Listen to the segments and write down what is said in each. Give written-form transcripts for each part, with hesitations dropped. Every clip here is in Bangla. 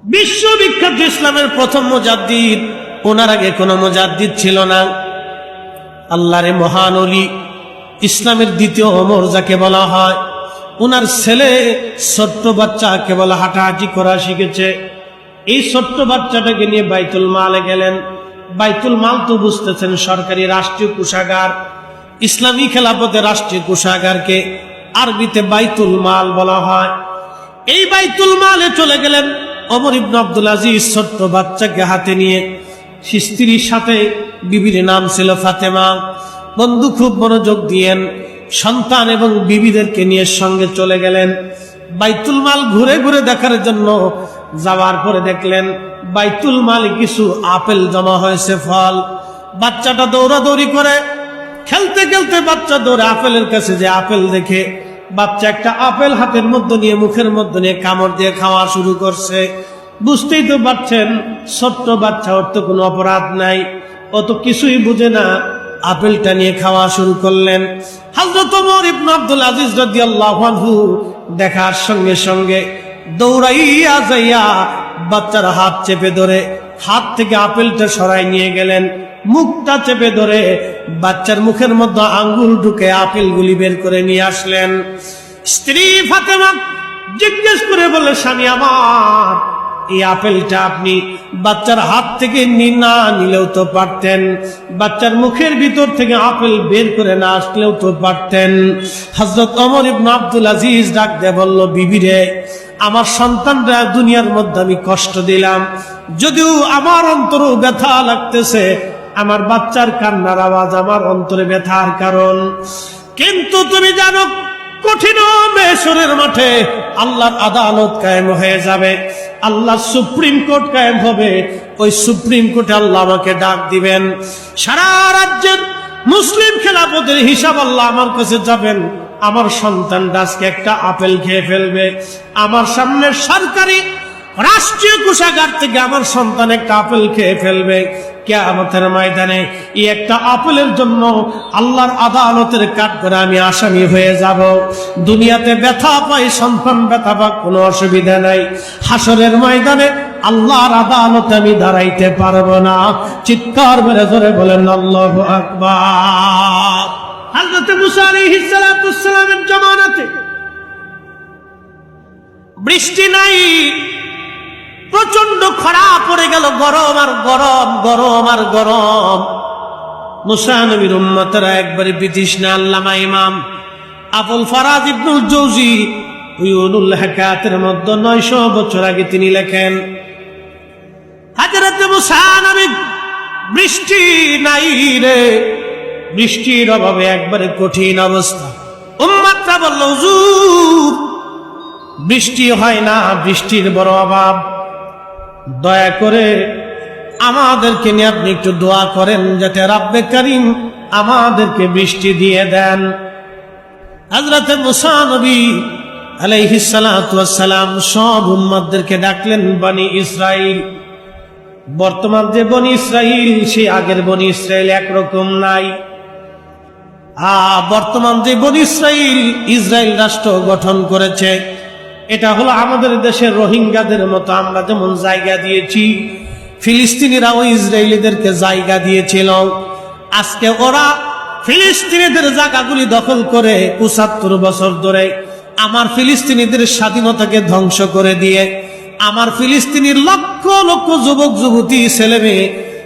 বিশ্ববিখ্যাত ইসলামের প্রথম মুজাদ্দিদ, ওনার আগে কোনো মুজাদ্দিদ ছিল না। আল্লাহর মহান ওলি, ইসলামের দ্বিতীয় ওমর যাকে বলা হয়, ওনার ছেলে ছোট্ট বাচ্চা কেবল হাঁটাহাঁটি করা শিখেছে। এই ছোট্ট বাচ্চাটাকে নিয়ে বাইতুল মালে গেলেন। বাইতুল মাল তো বুঝতেছেন, সরকারি রাষ্ট্রীয় কোষাগার। ইসলামী খেলাফতের রাষ্ট্রীয় কোষাগারকে আরবিতে বাইতুল মাল বলা হয়। এই বাইতুল মালে চলে গেলেন ওমর ইবনে আব্দুল আজিজ ছোট্ট বাচ্চাকে হাতে নিয়ে। স্ত্রীর সাথে, বিবির নাম ছিল ফাতেমা। বন্ধু খুব মনোযোগ দিয়েন, সন্তান এবং বিবিদেরকে নিয়ে সঙ্গে চলে গেলেন বাইতুল মাল ঘুরে ঘুরে দেখার জন্য। যাওয়ার পরে দেখলেন বাইতুল মালে কিছু আপেল জমা হয়েছে, ফল। বাচ্চাটা দৌড়াদৌড়ি করে, খেলতে খেলতে বাচ্চা দৌড়ে আপেলের কাছে যে আপেল দেখে, বাচ্চা একটা আপেল হাতের মধ্যে নিয়ে মুখের মধ্যে নিয়ে কামড় দিয়ে খাওয়া শুরু করছে। বুঝতেই তো পারছেন, ছোট্ট বাচ্চা, ওর তো কোনো অপরাধ নাই, ও তো কিছুই বুঝে না। আপেলটা নিয়ে খাওয়া শুরু করলেন। হযরত ওমর ইবনে আব্দুল আজিজ রাদিয়াল্লাহু আনহু দেখার সঙ্গে সঙ্গে দৌড়াইয়া যাইয়া বাচ্চার হাত চেপে ধরে হাত থেকে আপেলটা সরাই নিয়ে গেলেন। মুখটা চেপে ধরে বাচ্চার মুখের মধ্যে আঙ্গুল ঢুকে আপেলগুলি বের করে নিয়ে আসলেন। স্ত্রী ফাতেমা জিজ্ঞেস করে বলে, স্বামী আমার, এই আপেলটা আপনি বাচ্চার হাত থেকে না নিলেও তো পারতেন, বাচ্চার মুখের ভিতর থেকে আপেল বের করে না আসলেও তো পারতেন। হযরত ওমর ইবনে আব্দুল আজিজ ডাক দিয়ে বলল, বিবি রে, আমার সন্তানরা দুনিয়ার মধ্যে আমি কষ্ট দিলাম, যদিও আমার অন্তরে ব্যথা লাগতেছে, আমার বাচ্চার কান্নার আওয়াজ আমার অন্তরে ব্যথার কারণ। কিন্তু তুমি জানো, কঠিন মেশরের মাঠে আল্লাহর আদালত কায়েম হয়ে যাবে, আল্লাহ সুপ্রিম কোর্ট কায়েম হবে। ওই সুপ্রিম কোর্টে আল্লাহ আমাকে ডাক দিবেন, সারা রাজ্যের মুসলিম খেলাফতের হিসাব আল্লাহ আমার কাছে যাবেন। আমার সন্তানটা আজকে একটা আপেল খেয়ে ফেলবে, আমার সামনে সরকারি রাষ্ট্রীয় কোষাগার থেকে আমার সন্তান একটা আপেল খেয়ে ফেলবে। কিয়ামতের ময়দানে এই একটা আপেলের জন্য আল্লাহর আদালতের কাঠগড়ায় আমি আসামি হয়ে যাব। দুনিয়াতে ব্যথা পাই, সন্তান ব্যথা পাক, কোনো অসুবিধা নাই। হাসরের ময়দানে আল্লাহর আদালতে আমি দাঁড়াইতে পারবো না। চিৎকার মেরে ধরে বলেন আল্লাহু আকবার। হযরত মুসা আলাইহিস সালাতুস সালামের জামানাতে বৃষ্টি নাই, প্রচন্ড খরা পড়ে গেল, গরম আর গরম, গরম আর গরম। মুসা নবীর উম্মতেরা একবারে বিতৃষ্ণা। আল্লামা ইমাম আবুল ফারাজ ইবনুল জৌজি উয়ুনুল হাকাতের মধ্যে 900 বছর আগে তিনি লেখেন, হযরত মুসা নবী, বৃষ্টি নাই রে, বৃষ্টির অভাবে একবারে কঠিন অবস্থা। উম্মতরা বলল, হুজুর বৃষ্টি হয় না, বৃষ্টির বড় অভাব, দয়া করে আমাদেরকে নিয়ে আপনি একটু দোয়া করেন যাতে রাব্বে কারীম আমাদেরকে বৃষ্টি দিয়ে দেন। হযরত মুসা নবী আলাইহিস সালাতু ওয়াস সালাম সব উম্মতদেরকে ডাকলেন, বনি ইসরাইল। বর্তমান যে বনি ইসরাইল, সেই আগের বনি ইসরাইল একরকম নাই। বর্তমান যে বনি ইসরাইল, ইসরাইল রাষ্ট্র গঠন করেছে, এটা হলো আমাদের দেশের রোহিঙ্গাদের মতো। আমরা যেমন জায়গা দিয়েছি, ফিলিস্তিনিরা ওই ইসরায়েলিদেরকে জায়গা দিয়েছিল। আজকে ওরা ফিলিস্তিনিদের জায়গাগুলি দখল করে 75 বছর ধরে আমার ফিলিস্তিনিদের স্বাধীনতাকে ধ্বংস করে দিয়ে, আমার ফিলিস্তিনির লক্ষ লক্ষ যুবক যুবতী ছেলে মেয়ে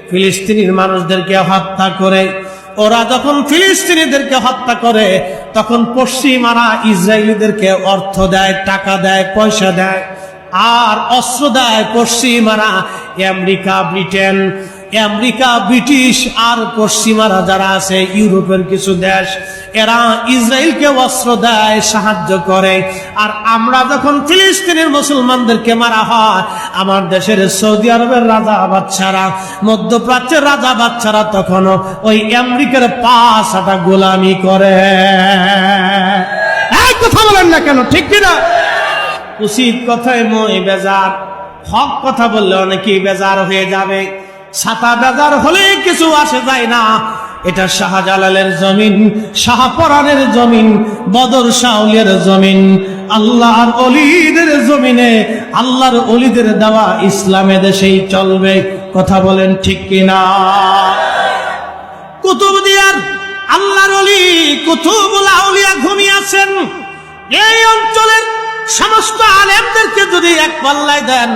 ফিলিস্তিনির মানুষদেরকে হত্যা করে। ওরা যখন ফিলিস্তিনিদেরকে হত্যা করে, তখন পশ্চিমারা ইসরায়েলিদেরকে অর্থ দেয়, টাকা দেয়, পয়সা দেয়, আর অস্ত্র দেয় পশ্চিমারা। আমেরিকা, ব্রিটেন, আমেরিকা, ব্রিটিশ আর পশ্চিমারা যারা আছে, ইউরোপের কিছু দেশ, এরা ইসরায়েলকে অস্ত্র দেয়, সাহায্য করে। আর আমরা যখন ফিলিস্তিনের মুসলমানদেরকে মারা হয়, আমার দেশের সৌদি আরবের রাজা বাদশারা, মধ্যপ্রাচ্যের রাজা বাদশারা তখনও ওই আমেরিকার পাশাটা গোলামি করে। এই কথা বলেন না কেন, ঠিক কিনা? উচিত কথায় মই বেজার, হক কথা বললে অনেকেই বেজার হয়ে যাবে। ছাতা বেজার হলে কিছু আসে যায় না, এটা শাহজালালের জমিন, শাহপরানের জমিন, বদর শাওলিয়ার জমিন, আল্লাহর অলিদের জমিনে আল্লাহর অলিদের দেওয়া ইসলামে দেশেই চলবে। কথা বলেন ঠিক কিনা? কুতুবদিয়ার আল্লাহর অলি কুতুবুল আউলিয়া ঘুমিয়ে আছেন। এই অঞ্চলের সমস্ত আলেমদেরকে যদি এক পাল্লায় দেন,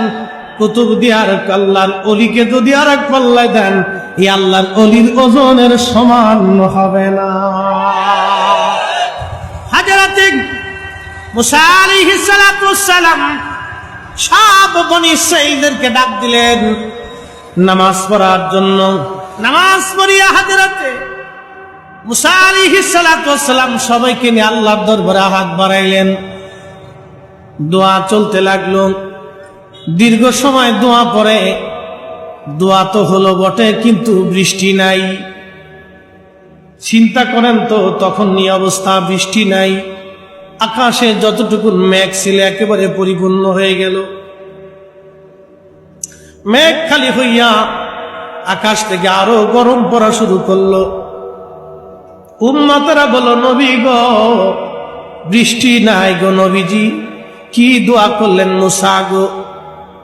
কুতুবদিয়ার আল্লাহর অলিকে যদি আর এক পাল্লায় দেন, এই আল্লাহর অলির ওজনের সমান হবে না। হযরত মুসা আলাইহিস সালাতু ওয়াস সালাম সব বনী ইসরাঈলদেরকে ডাক দিলেন নামাজ পড়ার জন্য। নামাজ পড়িয়া হযরত মুসা আলাইহিস সালাতু ওয়াস সালাম সবাইকে নিয়ে আল্লাহর দরবারে হাত বাড়াইলেন। দোয়া চলতে লাগলো। দীর্ঘ সময় দোয়া পড়ে, দোয়া তো হলো বটে, কিন্তু বৃষ্টি নাই। চিন্তা করেন তো, তখন নিয়ে অবস্থা, বৃষ্টি নাই। আকাশে যতটুকু মেঘ ছিল একেবারে পরিপূর্ণ হয়ে গেল। মেঘ খালি হইয়া আকাশ থেকে আরো গরম পড়া শুরু করলো। উম্মতেরা বলো, নবী গো বৃষ্টি নাই গো নবীজি। কি দোয়া করলেন মুসা গো?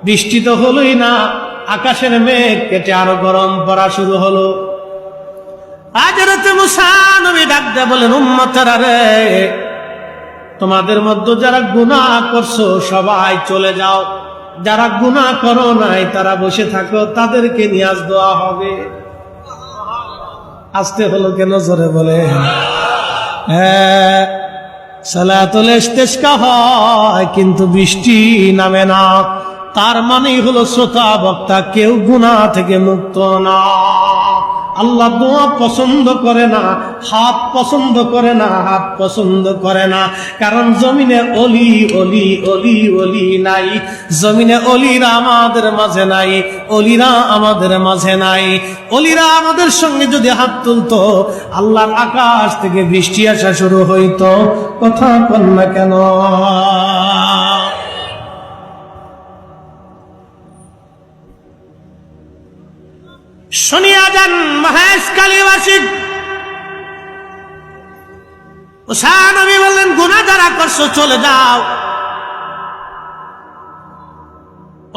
বৃষ্টি তো হলোই না, আকাশের মেঘ কেটে আরো গরম পড়া শুরু হলো। হযরত মুসা নবী ডাক দিয়ে বলেন, উম্মতেরা রে, তোমাদের মধ্যে যারা গুনাহ করছো সবাই চলে যাও, যারা গুনাহ করো নাই তারা বসে থাকো, তাদেরকে নিয়ে আজ দোয়া হবে। আসতে হলো কেন? জোরে বলে। হ্যাঁ, সালাতুল ইস্তিসকা হয় কিন্তু বৃষ্টি নামে না। তার মানেই হলো শ্রোতা বক্তা কেউ গুনাহ থেকে মুক্ত না। আল্লাহ দোয়া পছন্দ করে না, হাত পছন্দ করে না, হাত পছন্দ করে না। কারণ জমিনে অলি অলি অলি অলি নাই, জমিনে অলিরা আমাদের মাঝে নাই, অলিরা আমাদের মাঝে নাই। অলিরা আমাদের সঙ্গে যদি হাত তুলতো, আল্লাহর আকাশ থেকে বৃষ্টি আসা শুরু হইতো। কথা বল না কেন? শুনিয়া যান মহেশখালীবাসী। মুসা নবী বললেন, গুনাহ যারা করছো চলে যাও।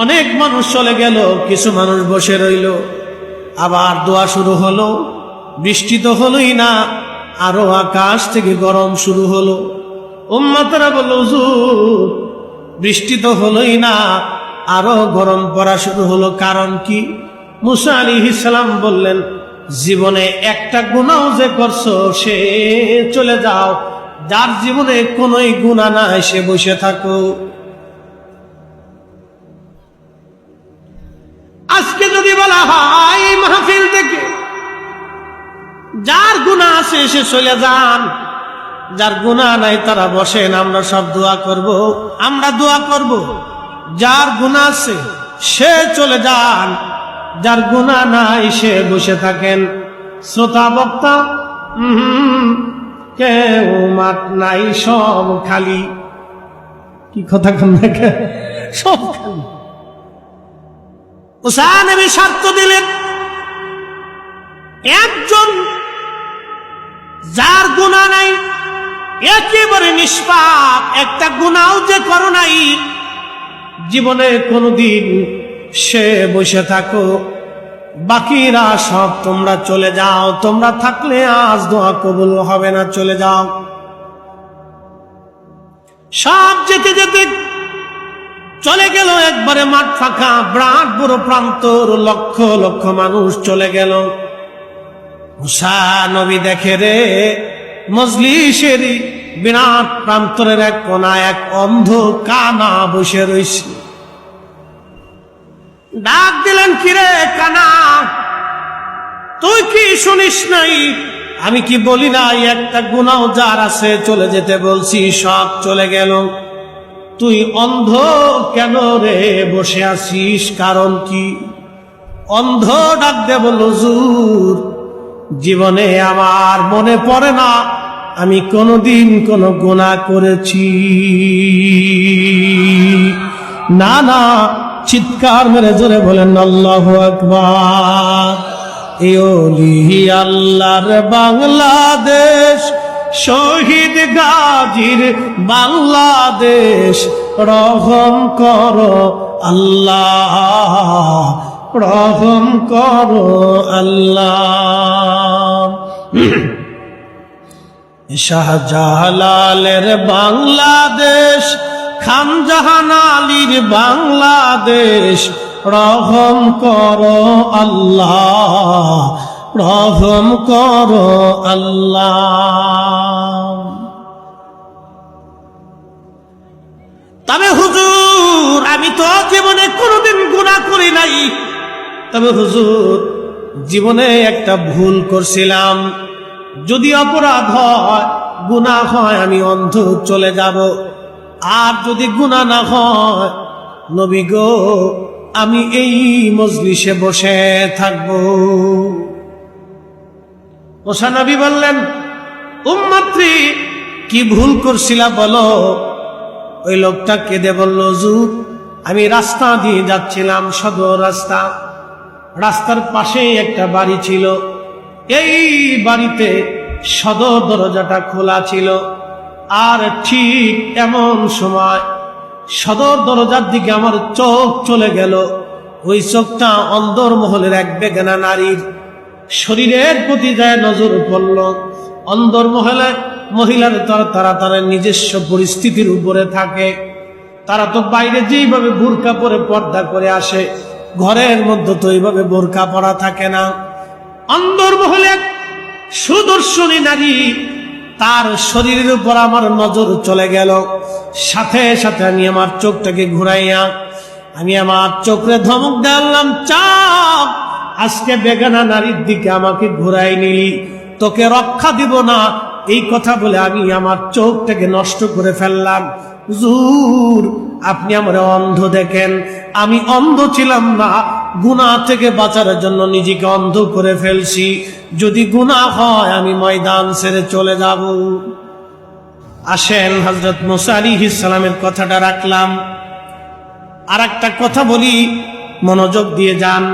অনেক মানুষ চলে গেল, কিছু মানুষ বসে রইল। আবার দোয়া শুরু হলো। বৃষ্টি তো হলোই না, আরো আকাশ থেকে গরম শুরু হলো। উম্মতরা বলল, হুজুর বৃষ্টি তো হলোই না, আরো গরম পড়া শুরু হলো, কারণ কি? মুসা আলাইহিস সালাম বললেন, জীবনে একটা গুনাহ যে করছো সে চলে যাও, যার জীবনে কোনোই গুনাহ নাই সে বসে থাকো। আজকে যদি বলা হয় এই মাহফিল থেকে যার গুনাহ আছে সে চলে যান, যার গুনাহ নাই তারা বসেন, আমরা সব দোয়া করব, আমরা দোয়া করব। যার গুনাহ আছে সে চলে যান, যার গুনাহ নাই সে বসে থাকেন। শ্রোতা বক্তা কেউ মাঠ নাই, সব খালি। কি কথা কন না, সব খালি। মুসা নবী শর্ত দিলেন, একজন যার গুনাহ নাই, একেবারে নিষ্পাপ, একটা গুনাহ যে করো নাই জীবনে কোনদিন, সে বসে থাকো। বাকিরা সব তোমরা চলে যাও, তোমরা থাকলে আজ দোয়া কবুল হবে না, চলে যাও। সব যেতে যেতে চলে গেল, একবারে মাঠ ফাঁকা, বিরাট বড় প্রান্তর, লক্ষ লক্ষ মানুষ চলে গেল। মুসা নবী দেখে রে, মজলিসের বিরাট প্রান্তরের এক কোনায় এক অন্ধ কানা বসে রয়েছে। ডাক দিলেন, কিরে কানা, তুই কি শুনিস নাই? আমি কি বলি নাই একটা গুনাহ যার আছে চলে যেতে বলছি, সব চলে গেল, তুই অন্ধ কেন রে বসে আছিস? কারণ কি? অন্ধ ডাক দে বলল, হুজুর জীবনে আমার মনে পড়ে না আমি কোনদিন কোন গুনাহ করেছি। না না, চিৎকার মেরে জোরে বলেন আল্লাহু আকবার। এ ওলি আল্লাহর বাংলাদেশ, শহীদ গাজীর বাংলাদেশ, রহম করো আল্লাহ, রহম করো আল্লাহ। শাহজালালের বাংলাদেশ, খানজাহান আলীর বাংলাদেশ, রহম করো আল্লাহ, রহম করো আল্লাহ। তবে হুজুর আমি তো জীবনে কোনোদিন গুনাহ করি নাই, তবে হুজুর জীবনে একটা ভুল করছিলাম, যদি অপরাধ হয় গুনাহ হয় আমি অন্ধ চলে যাব, আর যদি গুনাহ না হয় নবী গো আমি এই মজলিসে বসে থাকবো। মুসা নবী বললেন, উম্মতরি কি ভুল করছিলা বলো? ওই লোকটা কেঁদে বলল, হুজুর আমি রাস্তা দিয়ে যাচ্ছিলাম, সদর রাস্তা, রাস্তার পাশেই একটা বাড়ি ছিল, এই বাড়িতে সদর দরজাটা খোলা ছিল, আর ঠিক এমন সময় সদর দরজার দিকে আমার চোখ চলে গেল। ওই চোখটা অন্দর মহলের এক বেগানা নারীর শরীরের প্রতি যায় নজর পড়ল। অন্দর মহিলার তারা তার নিজস্ব পরিস্থিতির উপরে থাকে, তারা তো বাইরে যেইভাবে বোরকা পরে পর্দা করে আসে, ঘরের মধ্যে তো এইভাবে বোরকা পরা থাকে না। অন্দর মহলে সুদর্শনী নারী, তার শরীরের উপর আমার নজর চলে গেল। সাথে সাথে আমি আমার চোখটাকে ঘুরাইয়া আমি আমার চোখে ধমক দিলাম, চাপ আজকে বেগানা নারীর দিকে আমাকে ঘুরাই নিলি, তোকে রক্ষা দিব না। এই কথা বলে আমি আমার চোখটাকে নষ্ট করে ফেললাম। হুজুর আপনি আমার অন্ধ দেখেন, আমি অন্ধ ছিলাম না, গুনাহ থেকে বাঁচার জন্য নিজেকে অন্ধ করে ফেলছি। যদি গুনাহ হয় আমি ময়দান ছেড়ে চলে যাব। আসেন হযরত মুসা আলাইহিস সালামের কথাটা রাখলাম, আর একটা কথা বলি, মনোযোগ দিয়ে যান।